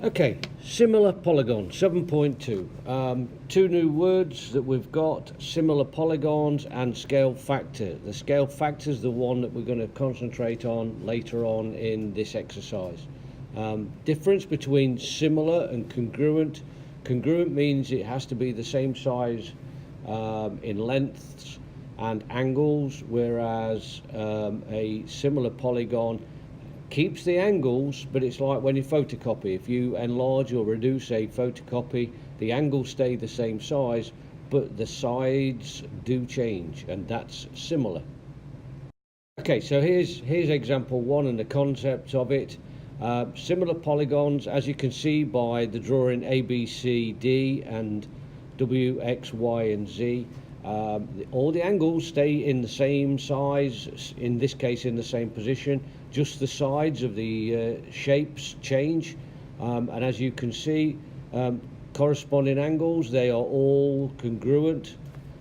Okay, similar polygon 7.2. Two new words that we've got: similar polygons and scale factor. The scale factor is the one that we're going to concentrate on later on in this exercise. Difference between similar and congruent. Congruent means it has to be the same size in lengths and angles, whereas a similar polygon keeps the angles, but it's like when you photocopy. If you enlarge or reduce a photocopy, the angles stay the same size, but the sides do change, and that's similar. Okay, so here's example one and the concept of it. Similar polygons, as you can see by the drawing A, B, C, D, and W, X, Y, and Z. All the angles stay in the same size, in this case in the same position, just the sides of the shapes change, and as you can see, corresponding angles, they are all congruent,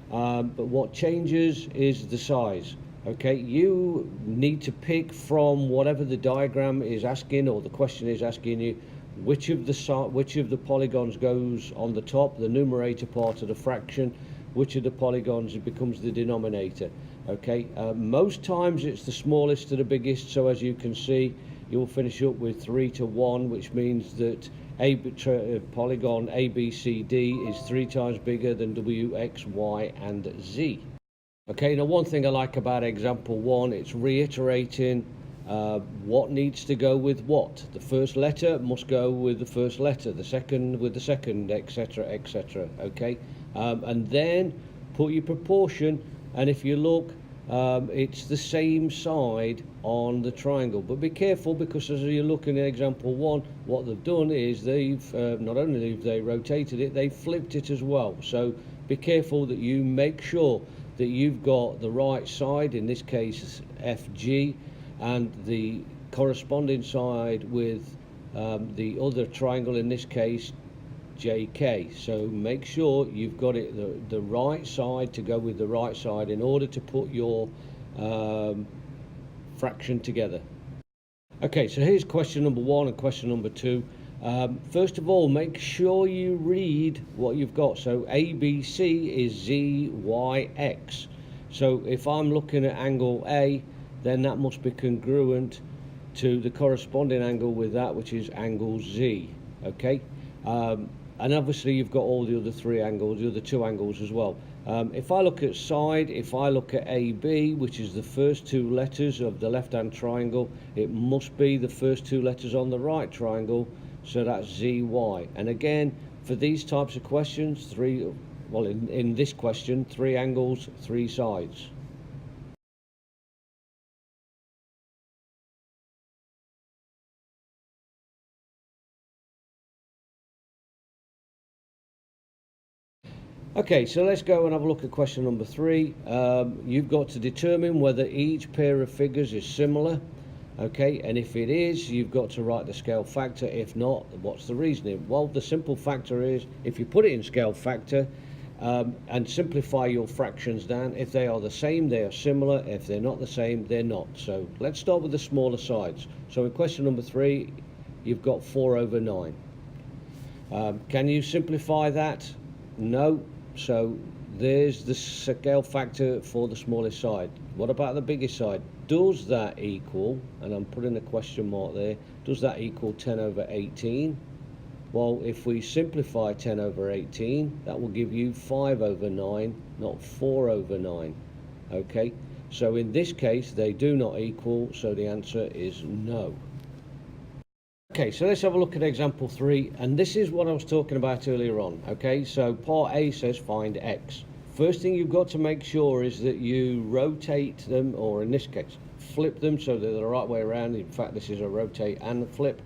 but what changes is the size. Okay, you need to pick from whatever the diagram is asking, or the question is asking you, which of the polygons goes on the top, the numerator part of the fraction, which of the polygons becomes the denominator. Okay, most times it's the smallest to the biggest, so as you can see, you'll finish up with 3 to 1, which means that polygon ABCD is 3 times bigger than W, X, Y, and Z. Okay, now one thing I like about example one, it's reiterating what needs to go with what. The first letter must go with the first letter, the second with the second, etc., etc. Okay, and then put your proportion, and if you look, it's the same side on the triangle. But be careful, because as you're looking at example one, what they've done is they've not only have they rotated it, they've flipped it as well. So be careful that you make sure that you've got the right side, in this case FG, and the corresponding side with the other triangle, in this case JK. So make sure you've got it the right side to go with the right side in order to put your fraction together. Okay, so here's question number one and question number two. First of all, make sure you read what you've got. So ABC is ZYX. So if I'm looking at angle A, then that must be congruent to the corresponding angle with that, which is angle Z. Okay, and obviously you've got all the other three angles, the other two angles as well. If I look at side, if I look at AB, which is the first two letters of the left-hand triangle, it must be the first two letters on the right triangle, so that's ZY. And again, for these types of questions, in this question, 3 angles, 3 sides. Okay, so let's go and have a look at question number 3. You've got to determine whether each pair of figures is similar. Okay, and if it is, you've got to write the scale factor. If not, what's the reasoning? Well, the simple factor is, if you put it in scale factor and simplify your fractions down, if they are the same, they are similar. If they're not the same, they're not. So let's start with the smaller sides. So in question number 3, you've got 4/9. Can you simplify that? No. So there's the scale factor for the smallest side. What about the biggest side? Does that equal, and I'm putting a question mark there, does that equal 10/18? Well, if we simplify 10/18, that will give you 5/9, not 4/9. Okay, so in this case they do not equal, so the answer is no. Okay, so let's have a look at example 3, and this is what I was talking about earlier on. Okay, so part A says find X. First thing you've got to make sure is that you rotate them, or in this case flip them, so they're the right way around. In fact, this is a rotate and a flip.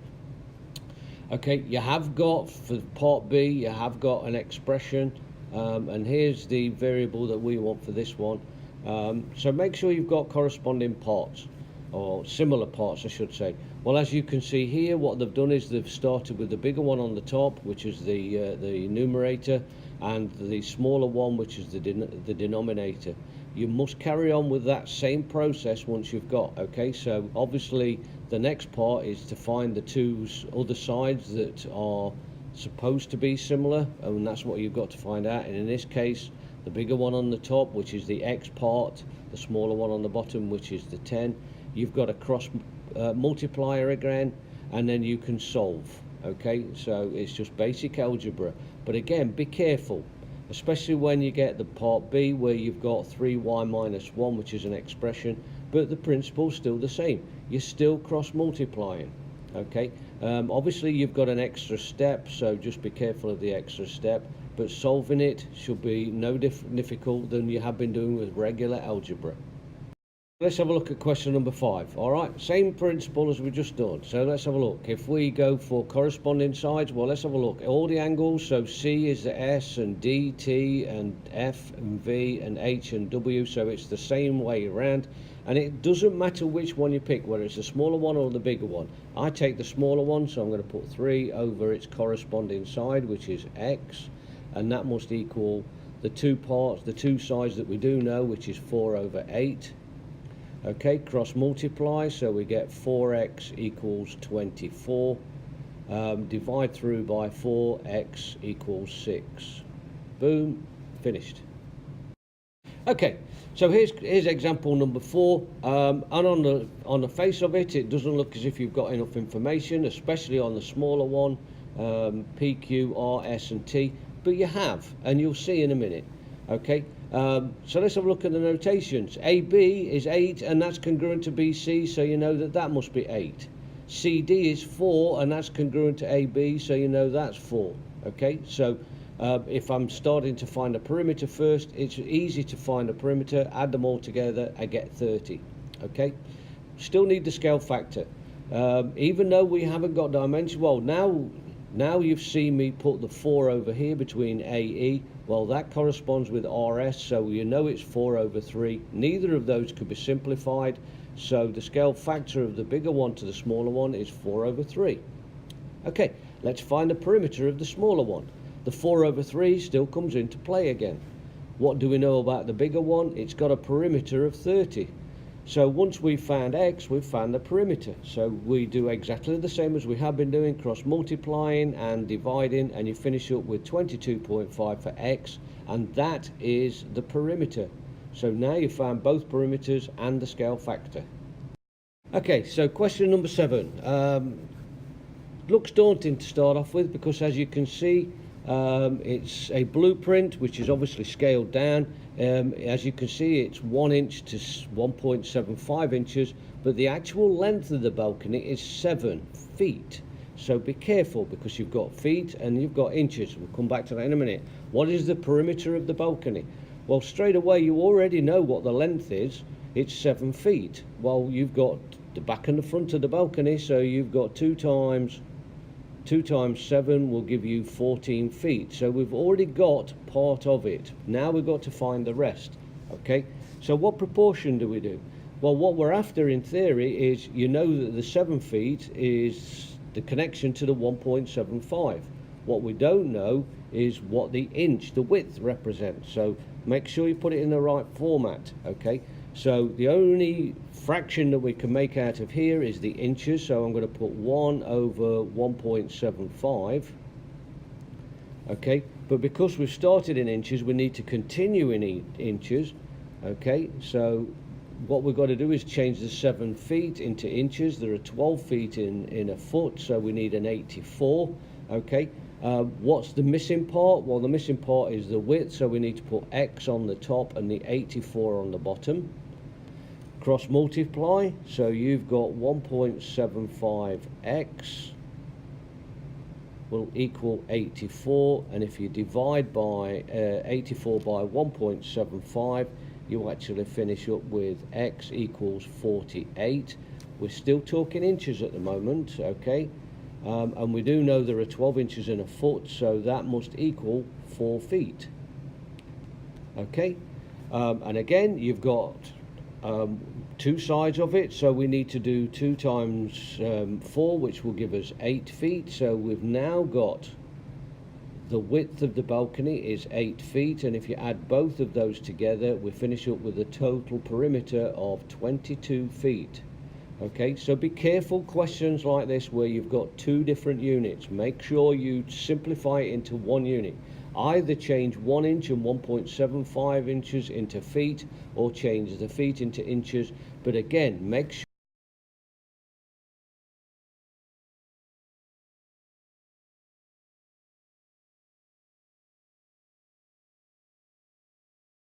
Okay, you have got, for part B, you have got an expression, and here's the variable that we want for this one. So make sure you've got corresponding parts, or similar parts I should say. Well, as you can see here, what they've done is they've started with the bigger one on the top, which is the numerator, and the smaller one, which is the denominator. You must carry on with that same process once you've got. Okay, so obviously The next part is to find the two other sides that are supposed to be similar, and that's what you've got to find out. And in this case, the bigger one on the top, which is the X part, the smaller one on the bottom, which is the 10, you've got a cross multiplier again, and then you can solve. Okay, so it's just basic algebra, but again, be careful, especially when you get the part B where you've got 3y minus 1, which is an expression, but the principle's still the same. You're still cross multiplying. Okay, obviously you've got an extra step, so just be careful of the extra step, but solving it should be no difficult than you have been doing with regular algebra. Let's have a look at question number 5. All right, same principle as we just done. So let's have a look. If we go for corresponding sides, well, let's have a look. All the angles, so C is the S, and D, T, and F, and V, and H, and W, so it's the same way around. And it doesn't matter which one you pick, whether it's the smaller one or the bigger one. I take the smaller one, so I'm going to put 3 over its corresponding side, which is X, and that must equal the two parts, the two sides that we do know, which is 4 over 8. Okay, cross multiply, so we get 4x equals 24. Divide through by 4, x equals 6. Boom, finished. Okay, so here's example number 4, and on the face of it, it doesn't look as if you've got enough information, especially on the smaller one, P, Q, R, S, and T, but you have, and you'll see in a minute. Okay, so let's have a look at the notations. AB is 8, and that's congruent to BC, so you know that that must be 8. CD is 4, and that's congruent to AB, so you know that's 4. Okay, so if I'm starting to find a perimeter first, it's easy to find a perimeter, add them all together, I get 30. Okay, still need the scale factor. Even though we haven't got dimension, well, now you've seen me put the 4 over here between AE. Well, that corresponds with RS, so you know it's 4 over 3. Neither of those could be simplified, so the scale factor of the bigger one to the smaller one is 4 over 3. Okay, let's find the perimeter of the smaller one. The 4 over 3 still comes into play again. What do we know about the bigger one? It's got a perimeter of 30. So once we've found X, we've found the perimeter. So we do exactly the same as we have been doing, cross multiplying and dividing, and you finish up with 22.5 for X, and that is the perimeter. So now you've found both perimeters and the scale factor. Okay, so question number 7. Looks daunting to start off with, because as you can see, it's a blueprint which is obviously scaled down. As you can see, it's 1 inch to 1.75 inches, but the actual length of the balcony is 7 feet. So be careful, because you've got feet and you've got inches. We'll come back to that in a minute. What is the perimeter of the balcony? Well, straight away you already know what the length is. It's 7 feet. Well, you've got the back and the front of the balcony, so you've got 2 times 7 will give you 14 feet. So we've already got part of it. Now we've got to find the rest. Okay, so what proportion do we do? Well, what we're after in theory is, you know that the 7 feet is the connection to the 1.75. What we don't know is what the inch, the width represents. So make sure you put it in the right format. Okay, so the only fraction that we can make out of here is the inches, so I'm going to put 1 over 1.75. okay, but because we've started in inches, we need to continue in inches. Okay, so what we've got to do is change the 7 feet into inches. There are 12 feet in a foot, so we need an 84. Okay, what's the missing part? Well, the missing part is the width, so we need to put X on the top and the 84 on the bottom. Cross multiply, so you've got 1.75x will equal 84, and if you divide by 84 by 1.75, you actually finish up with x equals 48. We're still talking inches at the moment, okay, and we do know there are 12 inches in a foot, so that must equal 4 feet. Okay, and again, you've got 2 sides of it, so we need to do 2 times 4, which will give us 8 feet. So we've now got the width of the balcony is 8 feet, and if you add both of those together, we finish up with a total perimeter of 22 feet. Okay, so be careful questions like this where you've got two different units. Make sure you simplify it into one unit. Either change 1 inch and 1.75 inches into feet, or change the feet into inches. But again, make sure